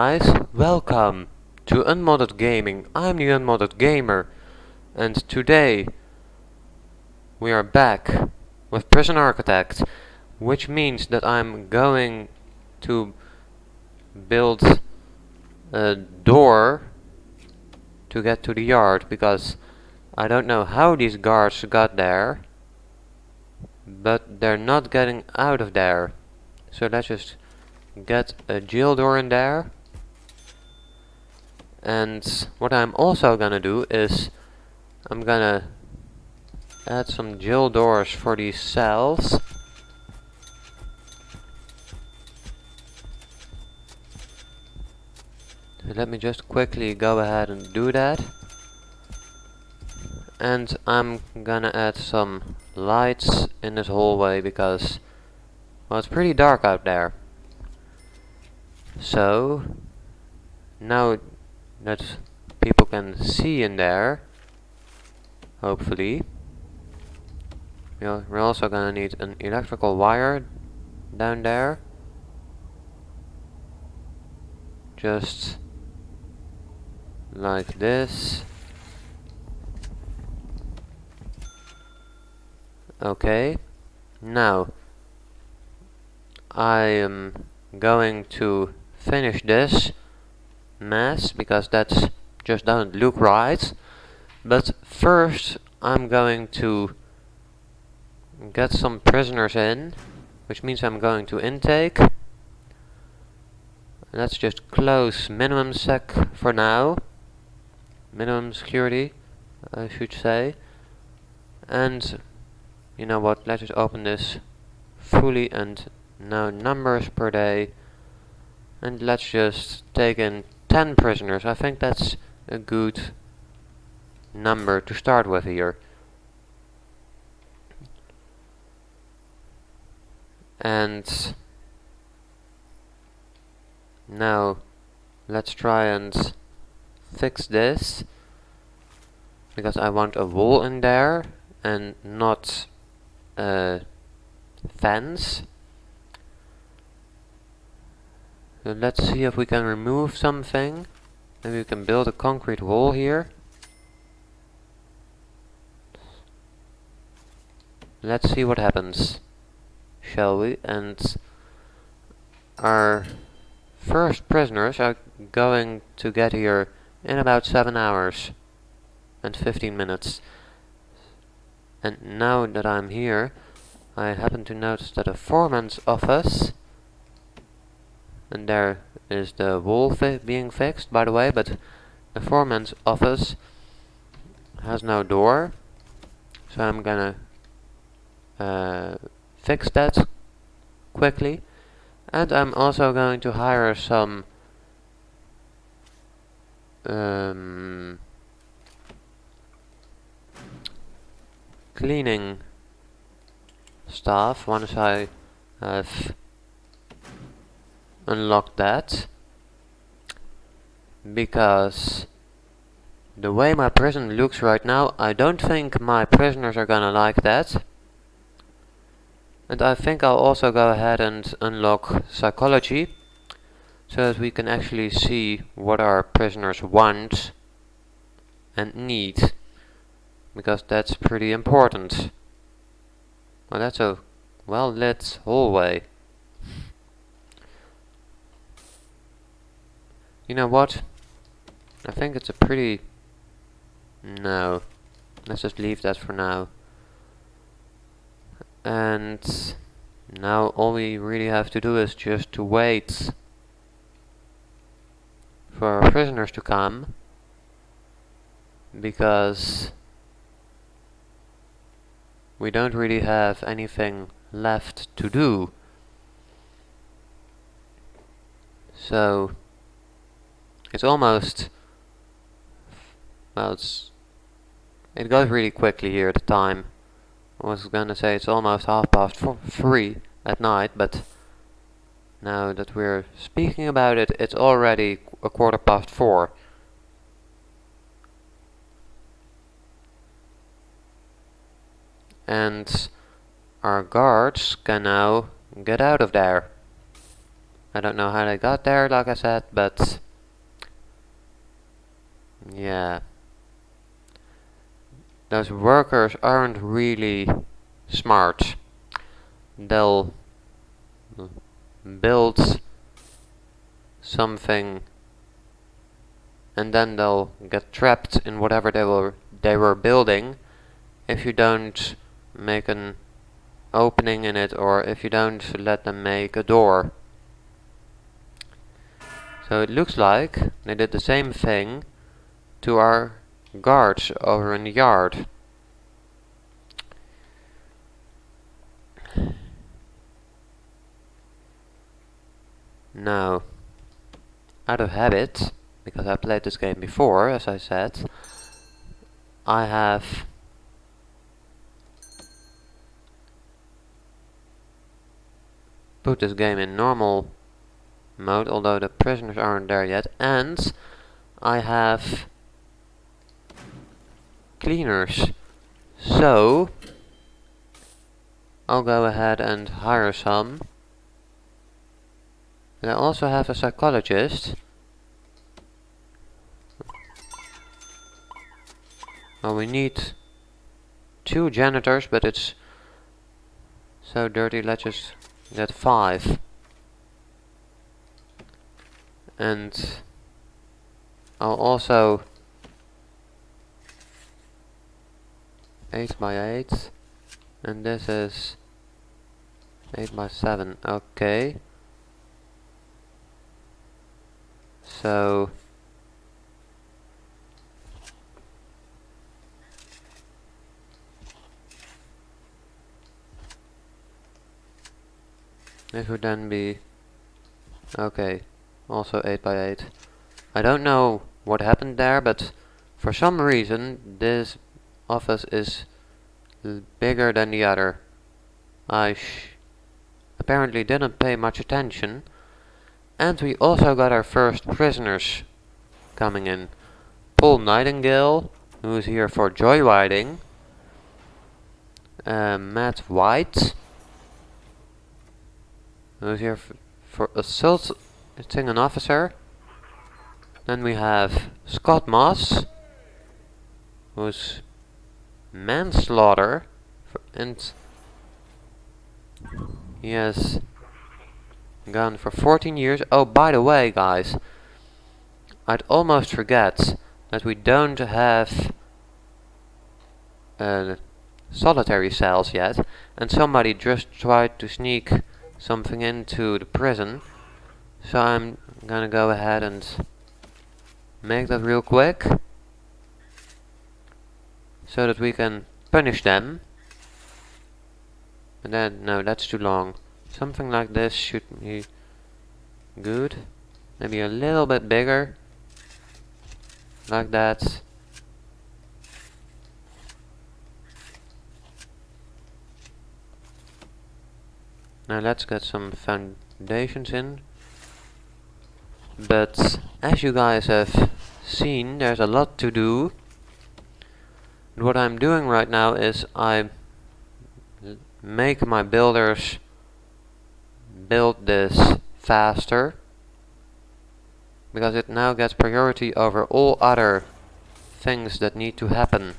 Guys, welcome to Unmodded Gaming. I'm the Unmodded Gamer, and today we are back with Prison Architect, which means that I'm going to build a door to get to the yard, because I don't know how these guards got there, but they're not getting out of there. So let's just get a jail door in there. And what I'm also gonna do is I'm gonna add some jail doors for these cells. So let me just quickly go ahead and do that. And I'm gonna add some lights in this hallway because, well, it's pretty dark out there. So now that people can see in there, hopefully, we're also gonna need an electrical wire down there. Just like this. Okay, now I am going to finish this mess because that just doesn't look right. But first I'm going to get some prisoners in, which means I'm going to intake. Let's just close minimum sec for now. Minimum security, I should say. And you know what, let's just open this fully and now numbers per day. And let's just take in 10 prisoners. I think that's a good number to start with here. And now let's try and fix this, because I want a wall in there and not a fence. So let's see if we can remove something. Maybe we can build a concrete wall here. Let's see what happens, shall we? And our first prisoners are going to get here in about 7 hours and 15 minutes. And now that I'm here, I happen to notice that a foreman's office, and there is the wall being fixed, by the way, but the foreman's office has no door, so I'm gonna fix that quickly. And I'm also going to hire some cleaning staff once I have unlocked that, because the way my prison looks right now, I don't think my prisoners are gonna like that. And I think I'll also go ahead and unlock psychology, so that we can actually see what our prisoners want and need, because that's pretty important. Well, that's a well lit hallway. You know what? I think it's a pretty... No. Let's just leave that for now. And now all we really have to do is just to wait for our prisoners to come, because we don't really have anything left to do. So it's almost, well, it goes really quickly here, the time. I was gonna say it's almost 3:30 at night, but now that we're speaking about it, it's already 4:15. And our guards can now get out of there. I don't know how they got there, like I said, but yeah. Those workers aren't really smart. They'll build something and then they'll get trapped in whatever they were building if you don't make an opening in it, or if you don't let them make a door. So it looks like they did the same thing to our guards over in the yard. Now, out of habit, because I played this game before, as I said, I have put this game in normal mode, although the prisoners aren't there yet, and I have cleaners. So I'll go ahead and hire some. And I also have a psychologist. Well, we need 2 janitors, but it's so dirty, let's just get 5. And I'll also 8 by 8, and this is 8 by 7. Okay. So this would then be okay, also 8 by 8. I don't know what happened there, but for some reason this office is bigger than the other. I apparently didn't pay much attention. And we also got our first prisoners coming in. Paul Nightingale, who is here for joyriding. Matt White, who is here for assaulting an officer. Then we have Scott Moss, who's manslaughter, and he has gone for 14 years. Oh, by the way, guys, I'd almost forget that we don't have solitary cells yet, and somebody just tried to sneak something into the prison, so I'm gonna go ahead and make that real quick so that we can punish them. And then, no, that's too long. Something like this should be good. Maybe a little bit bigger, like that. Now let's get some foundations in. But as you guys have seen, there's a lot to do. And what I'm doing right now is I make my builders build this faster, because it now gets priority over all other things that need to happen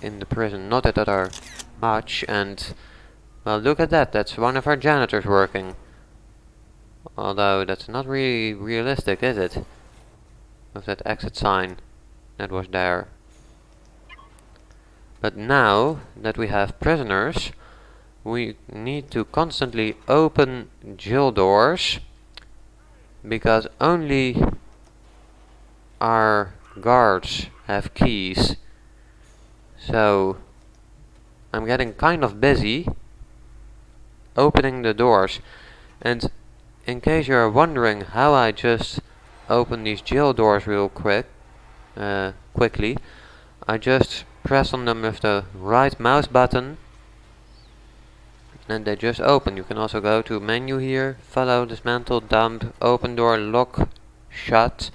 in the prison. Not that there are much, and well, look at that, that's one of our janitors working. Although that's not really realistic, is it? With that exit sign that was there. But now that we have prisoners, we need to constantly open jail doors, because only our guards have keys. So I'm getting kind of busy opening the doors. And in case you're wondering how I just open these jail doors real quickly, I just press on them with the right mouse button and they just open. You can also go to menu here, follow, dismantle, dump, open door, lock, shut,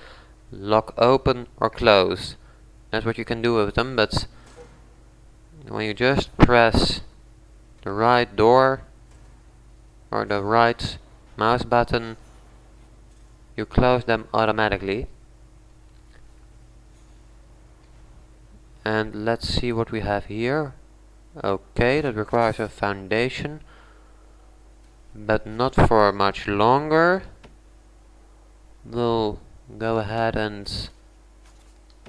lock open or close. That's what you can do with them, but when you just press the right door or the right mouse button, you close them automatically. And let's see what we have here. Okay, that requires a foundation, but not for much longer. We'll go ahead and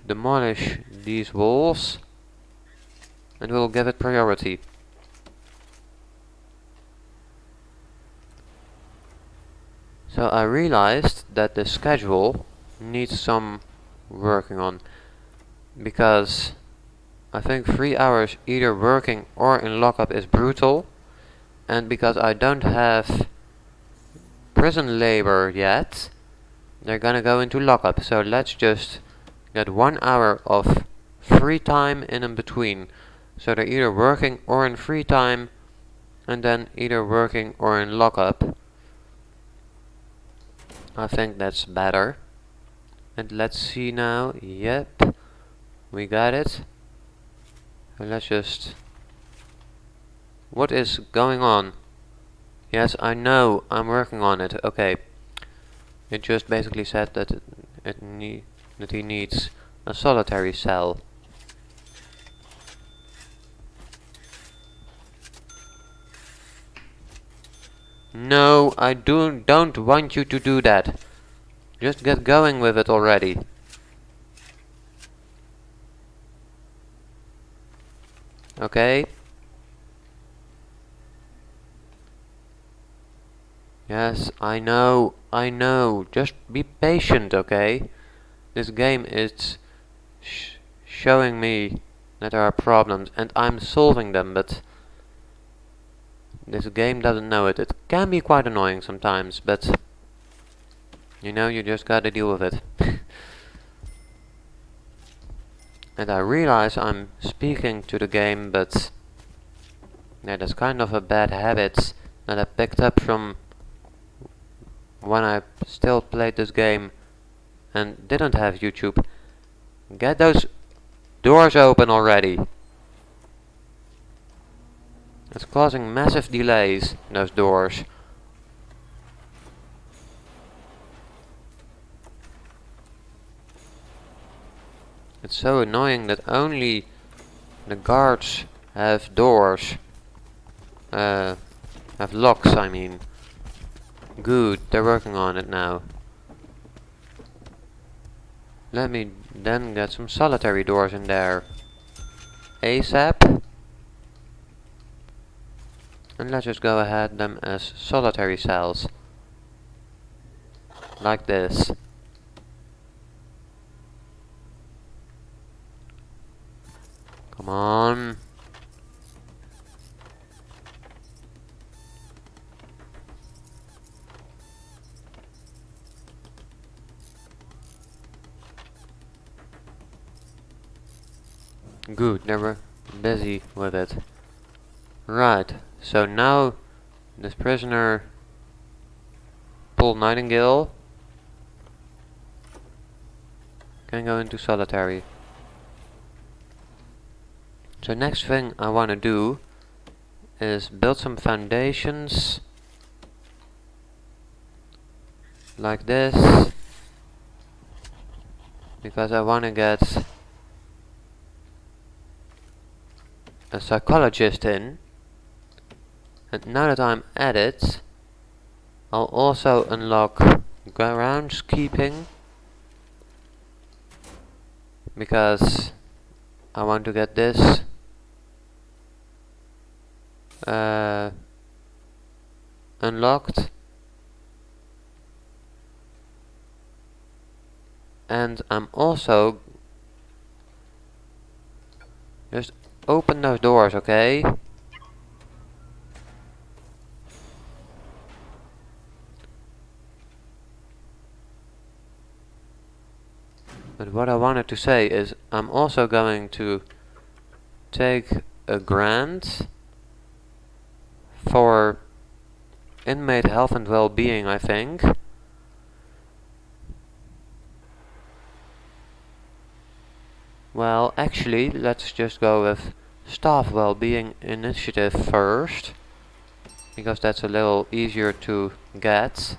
demolish these walls, and we'll give it priority. So I realized that the schedule needs some working on, because I think 3 hours either working or in lockup is brutal, and because I don't have prison labor yet, they're gonna go into lockup. So let's just get 1 hour of free time in between. So they're either working or in free time, and then either working or in lockup. I think that's better. And let's see now. Yep, we got it. And let's just... What is going on? Yes, I know, I'm working on it. Okay. It just basically said that he needs a solitary cell. No, I don't want you to do that. Just get going with it already. Okay? Yes, I know. Just be patient, okay? This game is showing me that there are problems, and I'm solving them, but this game doesn't know it. It can be quite annoying sometimes, but you know, you just gotta deal with it. And I realize I'm speaking to the game, but yeah, that's kind of a bad habit that I picked up from when I still played this game and didn't have YouTube. Get those doors open already. It's causing massive delays, those doors. It's so annoying that only the guards have doors. Have locks, I mean. Good, they're working on it now. Let me then get some solitary doors in there. ASAP. And let's just go ahead them as solitary cells. Like this. Come on. Good, they were busy with it. Right, so now this prisoner, Paul Nightingale, can go into solitary. So next thing I want to do is build some foundations like this, because I want to get a psychologist in. And now that I'm at it, I'll also unlock groundskeeping, because I want to get this unlocked. And I'm also just open those doors, okay? But what I wanted to say is I'm also going to take a grant for inmate health and well-being, I think. Well, actually, let's just go with staff well-being initiative first. because that's a little easier to get.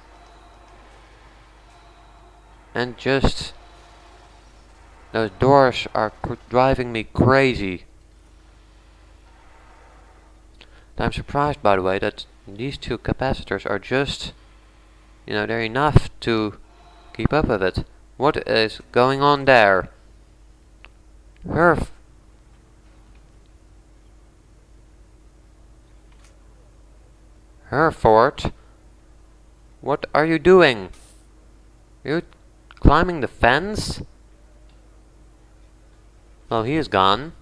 And just those doors are driving me crazy. I'm surprised, by the way, that these two capacitors are just, they're enough to keep up with it. What is going on there? Herford, what are you doing? Are you climbing the fence? Well, he is gone.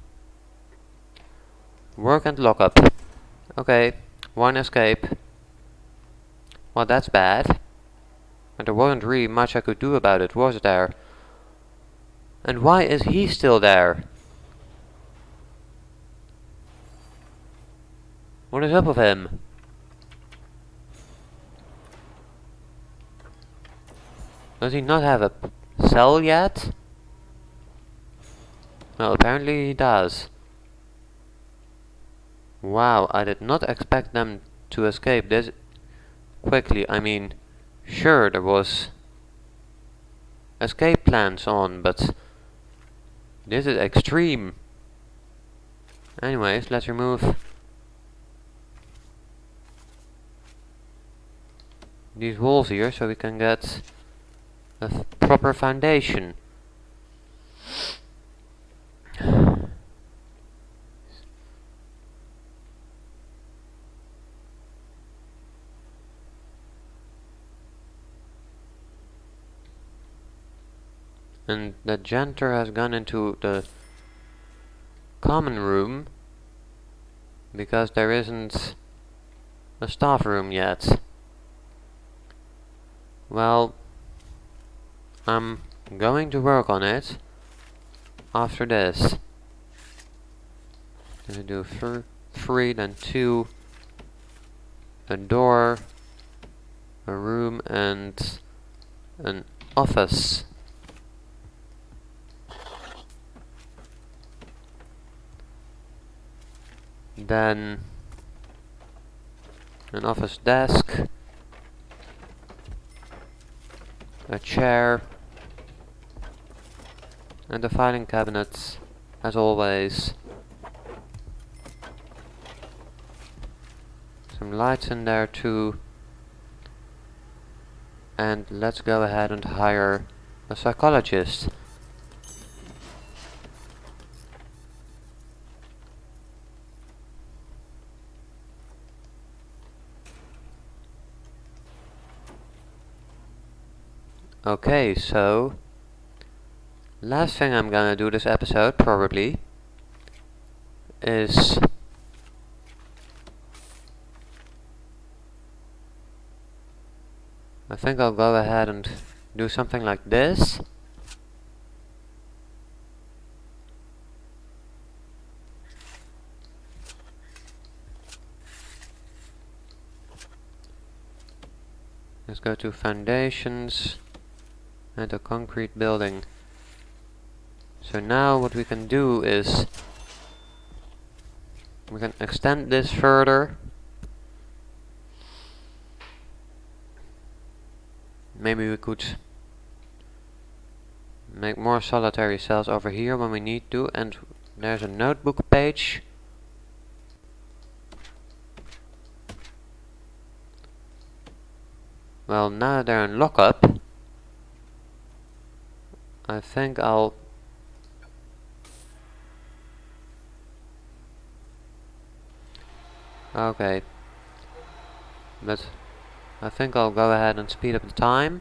Work and lock up. Okay, one escape. Well, that's bad. And there wasn't really much I could do about it, was there? And why is he still there? What is up with him? Does he not have a cell yet? Well, apparently he does. Wow, I did not expect them to escape this quickly. I mean, sure, there was escape plans on, but this is extreme. Anyways, let's remove these walls here so we can get a proper foundation. And the janitor has gone into the common room because there isn't a staff room yet. Well, I'm going to work on it after this. I'm gonna do 3, then 2, a door, a room, and an office. Then an office desk, a chair, and a filing cabinet, as always. Some lights in there too. And let's go ahead and hire a psychologist. Okay, so last thing I'm gonna do this episode probably is I think I'll go ahead and do something like this. Let's go to foundations and a concrete building. So now what we can do is we can extend this further. Maybe we could make more solitary cells over here when we need to, and there's a notebook page. Well, now that they're in lockup, I think I'll okay, but I think I'll go ahead and speed up the time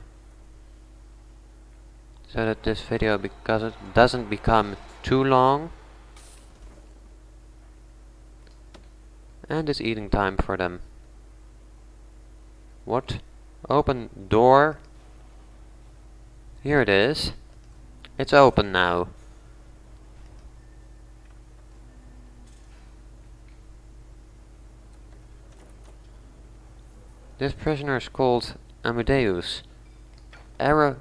so that this video, because it doesn't become too long, and it's eating time for them. What? Open door? Here it is. It's open now. This prisoner is called Amadeus. Aaron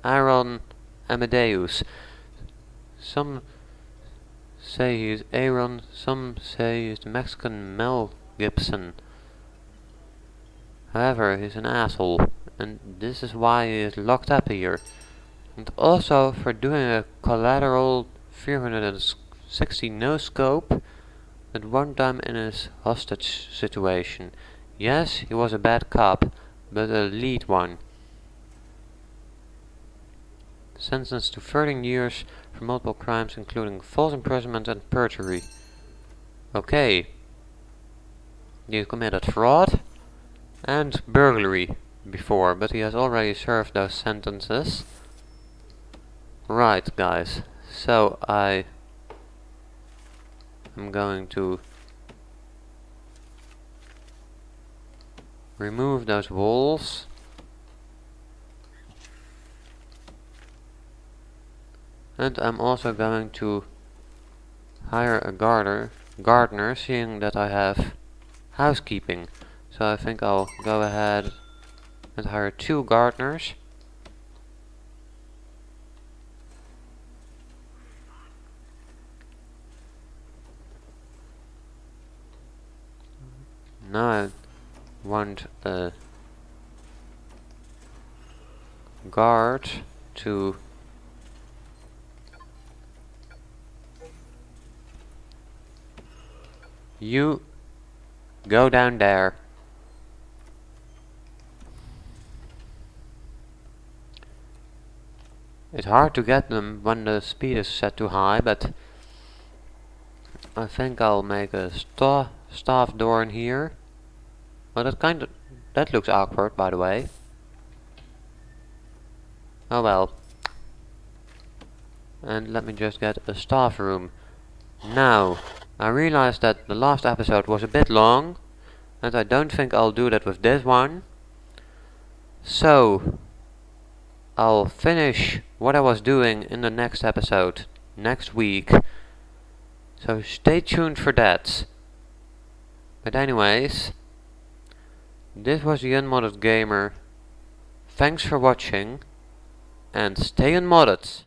Amadeus. Some say he's Aaron, some say he's the Mexican Mel Gibson. However, he's an asshole, and this is why he is locked up here. And also for doing a collateral 360 no scope at one time in his hostage situation. Yes, he was a bad cop, but a lead one. Sentenced to 13 years for multiple crimes including false imprisonment and perjury. Okay. He committed fraud and burglary before, but he has already served those sentences. Right, guys. So I am going to remove those walls. And I'm also going to hire a gardener, seeing that I have housekeeping. So I think I'll go ahead and hire 2 gardeners. Now I want a guard to you go down there. It's hard to get them when the speed is set too high, but I think I'll make a staff door in here. Well, that looks awkward, by the way. Oh well. And let me just get a staff room. Now, I realized that the last episode was a bit long, and I don't think I'll do that with this one. So, I'll finish what I was doing in the next episode, next week. So stay tuned for that. But anyways, this was the Unmodded Gamer. Thanks for watching, and stay unmodded.